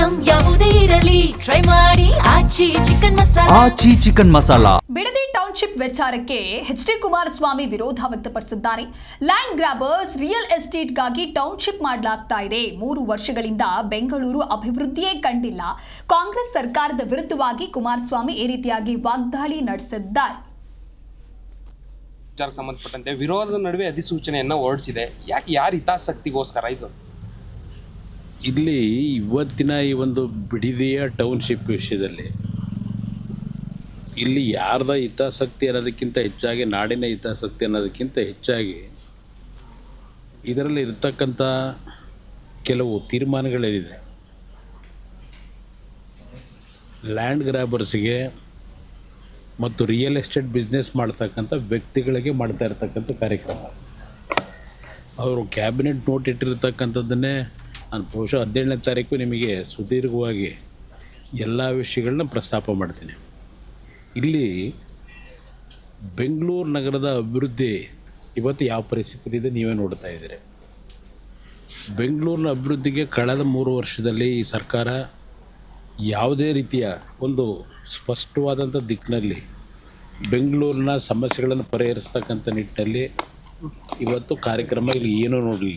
Item ಯಾವುದೇ ಇರಲಿ try ಮಾಡಿ ಆಚಿ ಚಿಕನ್ ಮಸಾಲಾ. ಬಿಡದಿ ಟೌನ್ಶಿಪ್ ವಿಚಾರಕ್ಕೆ ಎಚ್ ಡಿ ಕುಮಾರಸ್ವಾಮಿ ವಿರೋಧ ವ್ಯಕ್ತಪಡಿಸಿದ್ದಾರೆ. ಲ್ಯಾಂಡ್ ಗ್ರಾಬರ್ಸ್ ರಿಯಲ್ ಎಸ್ಟೇಟ್ಗಾಗಿ ಟೌನ್ಶಿಪ್ ಮಾಡಲಾಗ್ತಾ ಇದೆ. 3 ವರ್ಷಗಳಿಂದ ಬೆಂಗಳೂರು ಅಭಿವೃದ್ಧಿಯೇ ಕಂಡಿಲ್ಲ. ಕಾಂಗ್ರೆಸ್ ಸರ್ಕಾರದ ವಿರುದ್ಧವಾಗಿ ಕುಮಾರಸ್ವಾಮಿ ಈ ರೀತಿಯಾಗಿ ವಾಗ್ದಾಳಿ ನಡೆಸಿದ್ದಾರೆ. ವಿಚಾರಕ್ಕೆ ಸಂಬಂಧಪಟ್ಟಂತೆ ವಿರೋಧದ ನಡುವೆ ಅಧಿಸೂಚನೆಯನ್ನು ಹೊರಡಿಸಿದೆ. ಯಾರ ಹಿತಾಸಕ್ತಿಗೋಸ್ಕರ ಇದು? ಇಲ್ಲಿ ಇವತ್ತಿನ ಈ ಒಂದು ಬಿಡದಿಯ ಟೌನ್ಶಿಪ್ ವಿಷಯದಲ್ಲಿ ಇಲ್ಲಿ ಯಾರ್ದ ಹಿತಾಸಕ್ತಿ ಅನ್ನೋದಕ್ಕಿಂತ ಹೆಚ್ಚಾಗಿ ನಾಡಿನ ಹಿತಾಸಕ್ತಿ ಅನ್ನೋದಕ್ಕಿಂತ ಹೆಚ್ಚಾಗಿ ಇದರಲ್ಲಿ ಇರ್ತಕ್ಕಂಥ ಕೆಲವು ತೀರ್ಮಾನಗಳೇನಿದೆ, ಲ್ಯಾಂಡ್ ಗ್ರಾಬರ್ಸ್ಗೆ ಮತ್ತು ರಿಯಲ್ ಎಸ್ಟೇಟ್ ಬಿಸ್ನೆಸ್ ಮಾಡ್ತಕ್ಕಂಥ ವ್ಯಕ್ತಿಗಳಿಗೆ ಮಾಡ್ತಾ ಇರ್ತಕ್ಕಂಥ ಕಾರ್ಯಕ್ರಮ. ಅವರು ಕ್ಯಾಬಿನೆಟ್ ನೋಟ್ ಇಟ್ಟಿರ್ತಕ್ಕಂಥದ್ದನ್ನೇ ನಾನು ಬಹುಶಃ 17ನೇ ತಾರೀಕು ನಿಮಗೆ ಸುದೀರ್ಘವಾಗಿ ಎಲ್ಲ ವಿಷಯಗಳನ್ನ ಪ್ರಸ್ತಾಪ ಮಾಡ್ತೀನಿ. ಇಲ್ಲಿ ಬೆಂಗಳೂರು ನಗರದ ಅಭಿವೃದ್ಧಿ ಇವತ್ತು ಯಾವ ಪರಿಸ್ಥಿತಿ ಇದೆ ನೀವೇ ನೋಡ್ತಾ ಇದ್ದೀರಿ. ಬೆಂಗಳೂರಿನ ಅಭಿವೃದ್ಧಿಗೆ ಕಳೆದ 3 ವರ್ಷದಲ್ಲಿ ಈ ಸರ್ಕಾರ ಯಾವುದೇ ರೀತಿಯ ಒಂದು ಸ್ಪಷ್ಟವಾದಂಥ ದಿಕ್ಕಿನಲ್ಲಿ ಬೆಂಗಳೂರಿನ ಸಮಸ್ಯೆಗಳನ್ನು ಪರಿಹರಿಸ್ತಕ್ಕಂಥ ನಿಟ್ಟಿನಲ್ಲಿ ಇವತ್ತು ಕಾರ್ಯಕ್ರಮ ಇಲ್ಲಿ ಏನೂ ನೋಡಲಿಲ್ಲ.